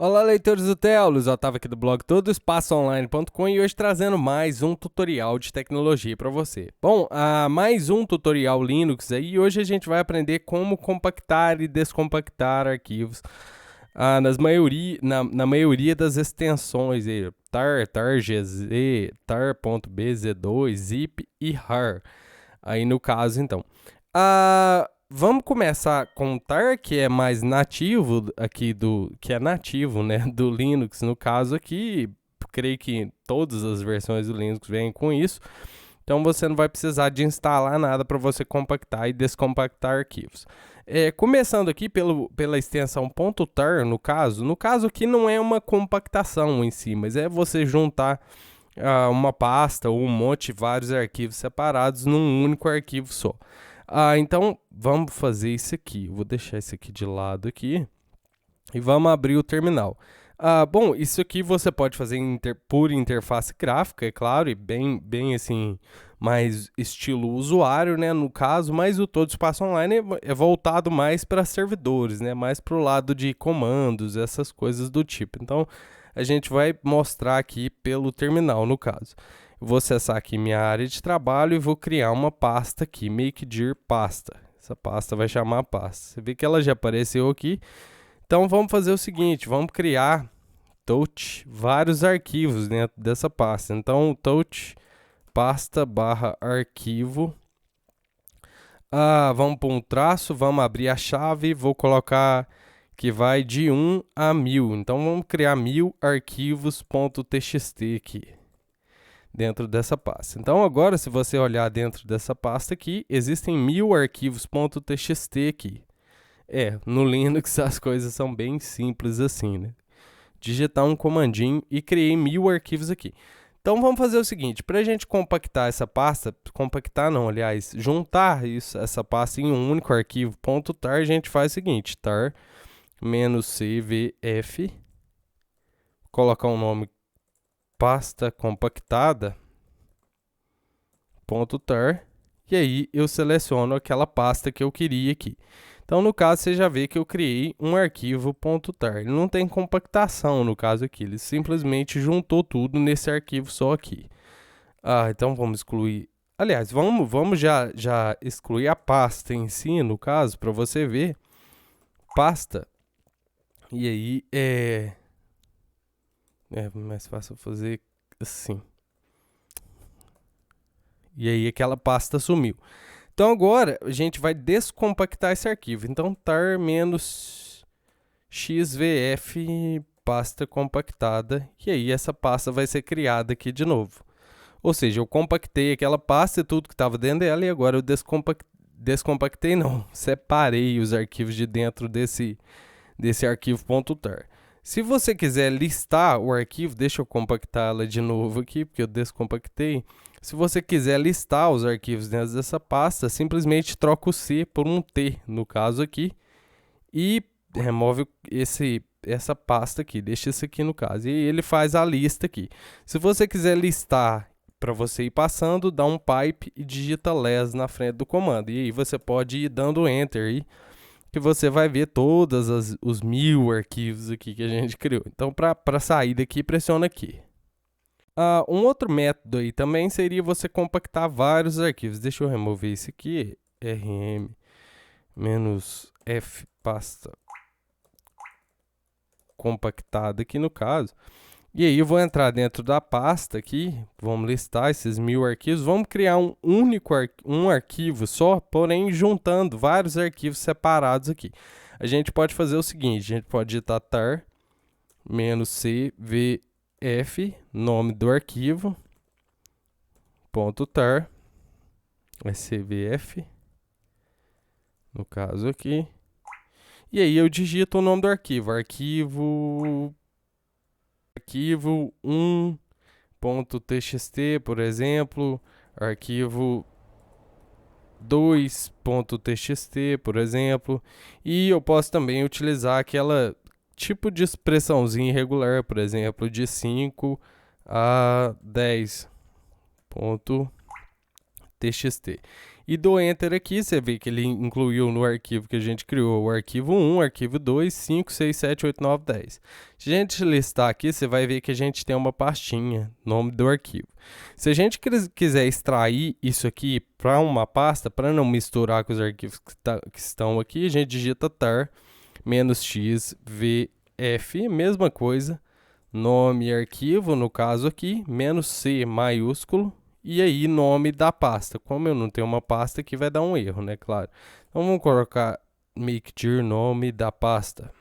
Olá, leitores do Telos, eu estava aqui do blog todoespaçoonline.com e hoje trazendo mais um tutorial de tecnologia para você. Bom, mais um tutorial Linux aí, e hoje a gente vai aprender como compactar e descompactar arquivos na maioria das extensões, aí, tar, targz, tar.bz2, zip e rar, aí no caso então. Vamos começar com o tar, que é mais nativo aqui que é nativo, né, do Linux. No caso aqui, creio que todas as versões do Linux vêm com isso. Então você não vai precisar de instalar nada para você compactar e descompactar arquivos. Começando aqui pela extensão .tar, no caso aqui não é uma compactação em si, mas é você juntar uma pasta ou um monte de vários arquivos separados num único arquivo só. Então vamos fazer isso aqui. Eu vou deixar isso aqui de lado aqui e vamos abrir o terminal. Bom, isso aqui você pode fazer por interface gráfica, é claro, e bem assim, mais estilo usuário, né, no caso, mas o Todo Espaço Online é voltado mais para servidores, né, mais para o lado de comandos, essas coisas do tipo. Então, a gente vai mostrar aqui pelo terminal, no caso. Vou acessar aqui minha área de trabalho e vou criar uma pasta aqui, makedir pasta. Essa pasta vai chamar pasta. Você vê que ela já apareceu aqui. Então vamos fazer o seguinte, vamos criar vários arquivos dentro dessa pasta. Então pasta barra arquivo. Vamos pôr um traço, vamos abrir a chave, vou colocar que vai de 1 a 1000. Então vamos criar 1000 arquivos.txt aqui dentro dessa pasta. Então agora, se você olhar dentro dessa pasta aqui, existem 1000 arquivos.txt aqui. No Linux as coisas são bem simples assim, né? Digitar um comandinho e criei 1000 arquivos aqui. Então vamos fazer o seguinte, para a gente compactar essa pasta, juntar essa pasta em um único arquivo .tar, a gente faz o seguinte, tar-cvf, colocar um nome pasta compactada .tar, e aí eu seleciono aquela pasta que eu queria aqui. Então, no caso, você já vê que eu criei um arquivo .tar. Ele não tem compactação no caso aqui, ele simplesmente juntou tudo nesse arquivo só aqui. Então vamos excluir. Aliás, vamos já excluir a pasta em si, no caso, para você ver. Pasta. E aí é mais fácil fazer assim. E aí aquela pasta sumiu. Então agora a gente vai descompactar esse arquivo. Então tar-xvf pasta compactada. E aí essa pasta vai ser criada aqui de novo. Ou seja, eu compactei aquela pasta e tudo que estava dentro dela, e agora eu descompactei não, separei os arquivos de dentro desse arquivo .tar. Se você quiser listar o arquivo, deixa eu compactá-la de novo aqui, porque eu descompactei. Se você quiser listar os arquivos dentro dessa pasta, simplesmente troca o C por um T, no caso aqui, e remove essa pasta aqui, deixa isso aqui no caso, e ele faz a lista aqui. Se você quiser listar para você ir passando, dá um pipe e digita less na frente do comando, e aí você pode ir dando enter aí, que você vai ver todos os 1000 arquivos aqui que a gente criou. Então, para sair daqui, pressiona aqui. Um outro método aí também seria você compactar vários arquivos. Deixa eu remover esse aqui, rm-f pasta compactada aqui no caso. E aí eu vou entrar dentro da pasta aqui, vamos listar esses 1000 arquivos, vamos criar um único arquivo só, porém juntando vários arquivos separados aqui. A gente pode fazer o seguinte, a gente pode digitar tar-cvf, nome do arquivo, .tar, cvf, no caso aqui, e aí eu digito o nome do arquivo, arquivo 1.txt, por exemplo, arquivo 2.txt, por exemplo, e eu posso também utilizar aquela tipo de expressãozinha irregular, por exemplo, de 5 a 10.txt. E dou Enter aqui, você vê que ele incluiu no arquivo que a gente criou o arquivo 1, arquivo 2, 5, 6, 7, 8, 9, 10. Se a gente listar aqui, você vai ver que a gente tem uma pastinha, nome do arquivo. Se a gente quiser extrair isso aqui para uma pasta, para não misturar com os arquivos que estão aqui, a gente digita tar -x vf, mesma coisa, nome e arquivo, no caso aqui, -c maiúsculo, e aí nome da pasta. Como eu não tenho uma pasta aqui, vai dar um erro, né, claro. Então vamos colocar mkdir nome da pasta.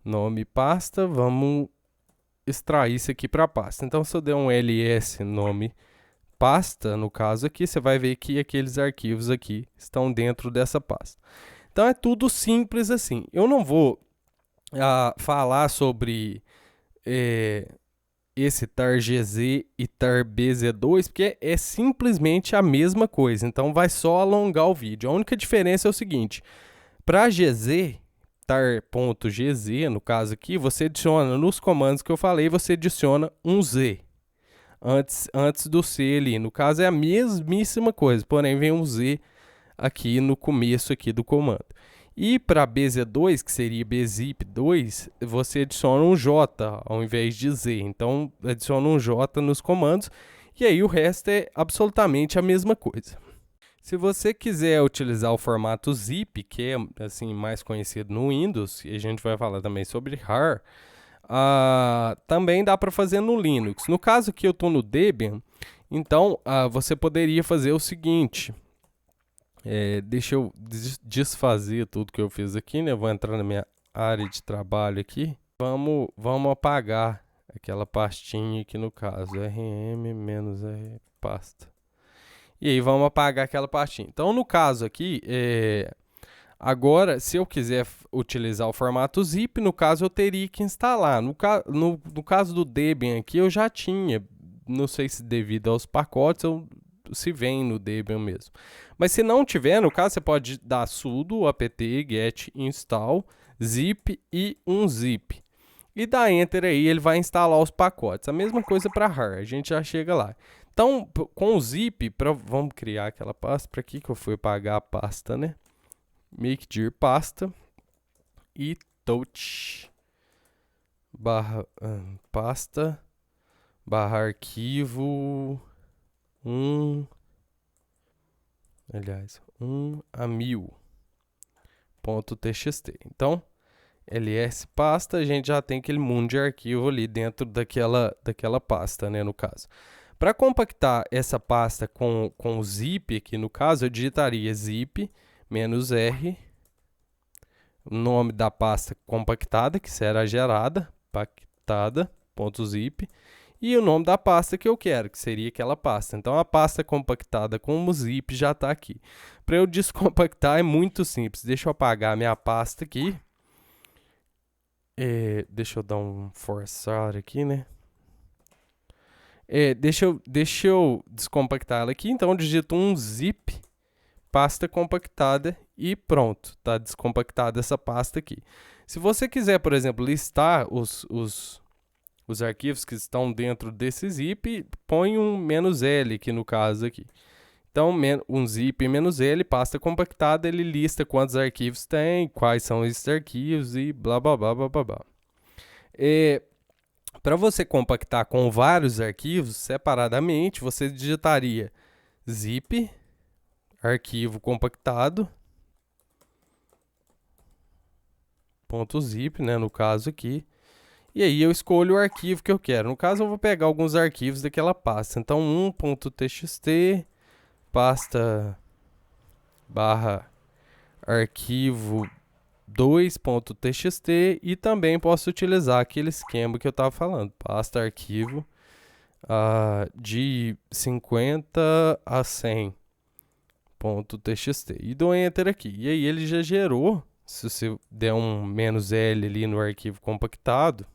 Nome pasta, vamos extrair isso aqui para a pasta. Então se eu der um ls nome pasta, no caso aqui, você vai ver que aqueles arquivos aqui estão dentro dessa pasta. Então é tudo simples assim. Eu não vou falar sobre esse tar-gz e tar-bz2, porque é simplesmente a mesma coisa. Então vai só alongar o vídeo. A única diferença é o seguinte: para gz, tar.gz, no caso aqui, você adiciona nos comandos que eu falei, você adiciona um z antes do c ali. No caso é a mesmíssima coisa, porém vem um z aqui no começo aqui do comando. E para bz2, que seria bzip2, você adiciona um j ao invés de z. Então adiciona um j nos comandos e aí o resto é absolutamente a mesma coisa. Se você quiser utilizar o formato zip, que é assim mais conhecido no Windows, e a gente vai falar também sobre RAR, também dá para fazer no Linux. No caso que eu estou no Debian, então você poderia fazer o seguinte. Deixa eu desfazer tudo que eu fiz aqui, né? Vou entrar na minha área de trabalho aqui. Vamos apagar aquela pastinha aqui no caso, rm-r pasta. E aí vamos apagar aquela pastinha. Então no caso aqui, agora se eu quiser utilizar o formato zip, no caso eu teria que instalar. No caso do Debian aqui eu já tinha, não sei se devido aos pacotes ou se vem no Debian mesmo. Mas se não tiver, no caso você pode dar sudo apt get install zip e um zip. E dá enter aí, ele vai instalar os pacotes. A mesma coisa para RAR, a gente já chega lá. Então, com o zip, vamos criar aquela pasta. Para que eu fui apagar a pasta, né? Mkdir pasta e touch pasta arquivo 1 a 1000.txt. Então, ls pasta, a gente já tem aquele mundo de arquivo ali dentro daquela pasta, né, no caso. Para compactar essa pasta com o zip aqui, no caso, eu digitaria zip -r, o nome da pasta compactada, que será gerada, pactada.zip, e o nome da pasta que eu quero, que seria aquela pasta. Então, a pasta compactada com o zip já está aqui. Para eu descompactar é muito simples. Deixa eu apagar a minha pasta aqui. Deixa eu dar um forçar aqui, né? Deixa eu descompactar ela aqui. Então, eu digito um zip, pasta compactada e pronto. Está descompactada essa pasta aqui. Se você quiser, por exemplo, listar os arquivos que estão dentro desse zip, põe um "-l" aqui no caso aqui. Então, um zip "-l", pasta compactada, ele lista quantos arquivos tem, quais são esses arquivos e blá blá blá blá blá blá. Para você compactar com vários arquivos separadamente, você digitaria zip, arquivo compactado, .zip, né, no caso aqui. E aí eu escolho o arquivo que eu quero. No caso, eu vou pegar alguns arquivos daquela pasta. Então, 1.txt, pasta /arquivo 2.txt, e também posso utilizar aquele esquema que eu estava falando. Pasta arquivo de 50 a 100.txt. E dou enter aqui. E aí ele já gerou, se você der um "-l" ali no arquivo compactado,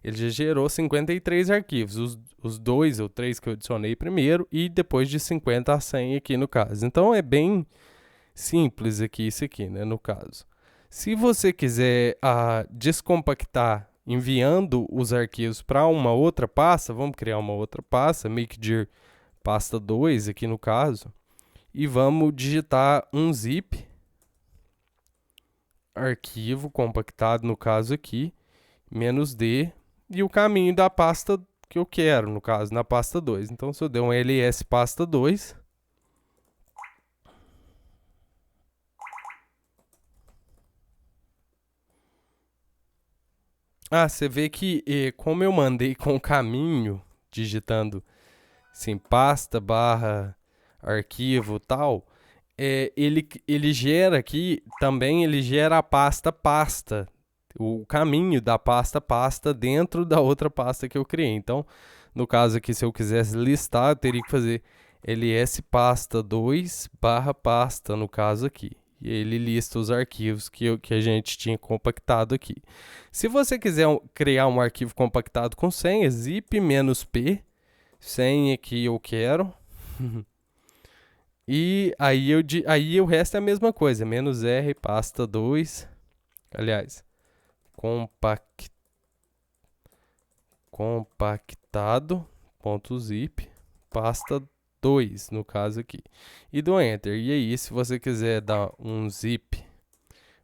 ele já gerou 53 arquivos, os 2 ou 3 que eu adicionei primeiro e depois de 50 a 100 aqui no caso. Então é bem simples aqui isso aqui, né, no caso. Se você quiser descompactar enviando os arquivos para uma outra pasta, vamos criar uma outra pasta, mkdir pasta 2 aqui no caso, e vamos digitar um zip, arquivo compactado no caso aqui, -d, e o caminho da pasta que eu quero, no caso, na pasta 2. Então, se eu der um ls pasta 2, você vê que como eu mandei com o caminho, digitando assim, pasta barra arquivo tal, ele gera aqui, também ele gera a pasta, o caminho da pasta dentro da outra pasta que eu criei. Então, no caso aqui, se eu quisesse listar, eu teria que fazer ls pasta 2 barra pasta, no caso aqui. E ele lista os arquivos que a gente tinha compactado aqui. Se você quiser criar um arquivo compactado com senha, zip-p, senha que eu quero. E aí o resto é a mesma coisa, -r pasta 2, aliás, compactado.zip, pasta 2, no caso aqui. E do Enter. E aí, se você quiser dar um zip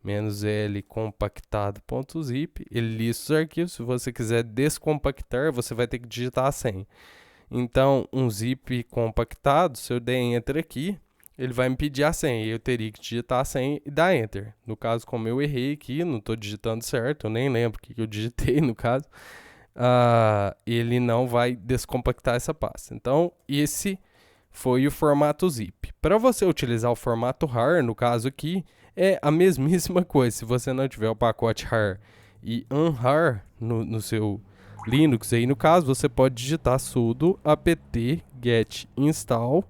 -l compactado.zip, ele lista os arquivos. Se você quiser descompactar, você vai ter que digitar a senha. Então, um zip compactado, se eu der Enter aqui, ele vai me pedir a senha. Eu teria que digitar a senha e dar Enter. No caso, como eu errei aqui, não estou digitando certo, eu nem lembro o que eu digitei no caso, ele não vai descompactar essa pasta. Então, esse foi o formato zip. Para você utilizar o formato RAR, no caso aqui, é a mesmíssima coisa. Se você não tiver o pacote RAR e unrar no seu Linux, aí no caso, você pode digitar sudo apt get install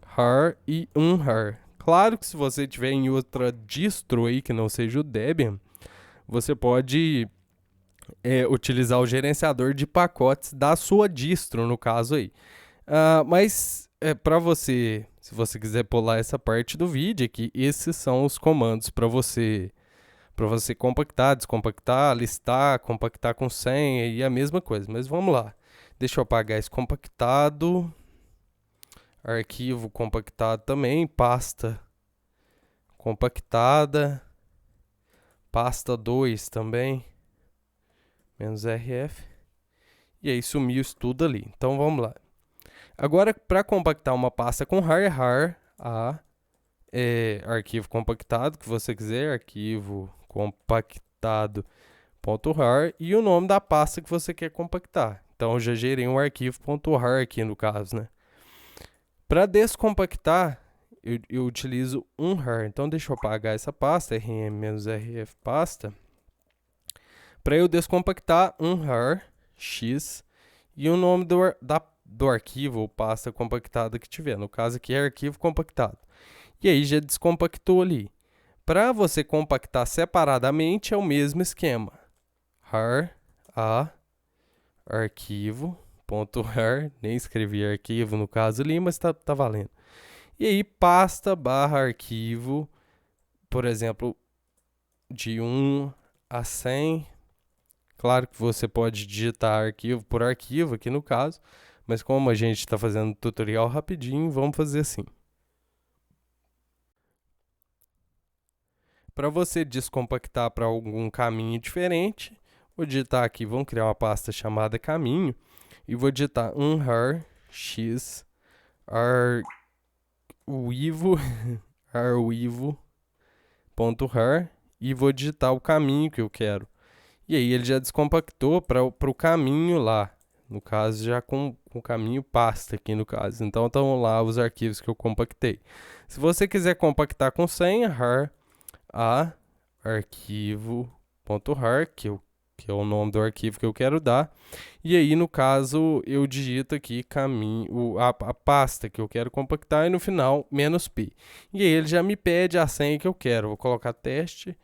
rar e unrar. Claro que se você tiver em outra distro aí que não seja o Debian, você pode utilizar o gerenciador de pacotes da sua distro, no caso aí. Mas para você, se você quiser pular essa parte do vídeo aqui, esses são os comandos para você compactar, descompactar, listar, compactar com senha e a mesma coisa. Mas vamos lá. Deixa eu apagar esse compactado. Arquivo compactado também, pasta compactada, pasta 2 também, -rf, e aí sumiu isso tudo ali. Então vamos lá. Agora, para compactar uma pasta com rar arquivo compactado, que você quiser, arquivo compactado.rar e o nome da pasta que você quer compactar. Então eu já gerei um arquivo.rar aqui no caso, né? Para descompactar, eu utilizo unrar. Então, deixa eu apagar essa pasta, rm-rf pasta. Para eu descompactar, unrar x e o nome do arquivo ou pasta compactada que tiver. No caso aqui é arquivo compactado. E aí já descompactou ali. Para você compactar separadamente é o mesmo esquema. rar arquivo.rar, nem escrevi arquivo no caso ali, mas tá valendo. E aí pasta barra arquivo, por exemplo, de 1 a 100. Claro que você pode digitar arquivo por arquivo aqui no caso, mas como a gente está fazendo tutorial rapidinho, vamos fazer assim. Para você descompactar para algum caminho diferente, vou digitar aqui, vamos criar uma pasta chamada caminho, e vou digitar unrar x arquivo.rar e vou digitar o caminho que eu quero. E aí ele já descompactou para o caminho lá, no caso já com o caminho pasta aqui no caso. Então estão lá os arquivos que eu compactei. Se você quiser compactar com senha, rar arquivo.rar, que é o nome do arquivo que eu quero dar. E aí, no caso, eu digito aqui a pasta que eu quero compactar e no final, -p. E aí ele já me pede a senha que eu quero. Vou colocar teste,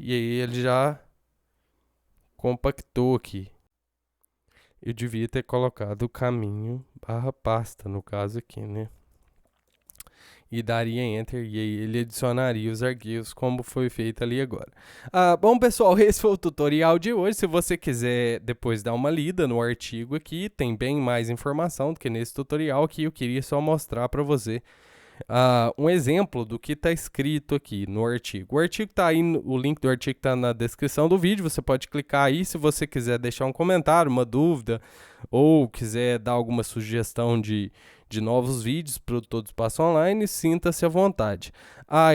e aí ele já compactou aqui. Eu devia ter colocado o caminho barra pasta, no caso aqui, né? e daria Enter e aí ele adicionaria os arquivos como foi feito ali agora. Bom, pessoal, esse foi o tutorial de hoje. Se você quiser depois dar uma lida no artigo aqui, tem bem mais informação do que nesse tutorial aqui. Eu queria só mostrar para você um exemplo do que está escrito aqui no artigo. O artigo está aí, o link do artigo está na descrição do vídeo, você pode clicar aí se você quiser deixar um comentário, uma dúvida, ou quiser dar alguma sugestão de novos vídeos para o Todos Passam Online, sinta-se à vontade.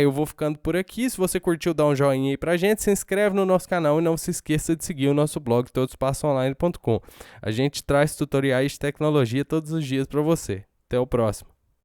Eu vou ficando por aqui. Se você curtiu, dá um joinha aí pra gente, se inscreve no nosso canal e não se esqueça de seguir o nosso blog todospassamaonline.com. A gente traz tutoriais de tecnologia todos os dias para você. Até o próximo.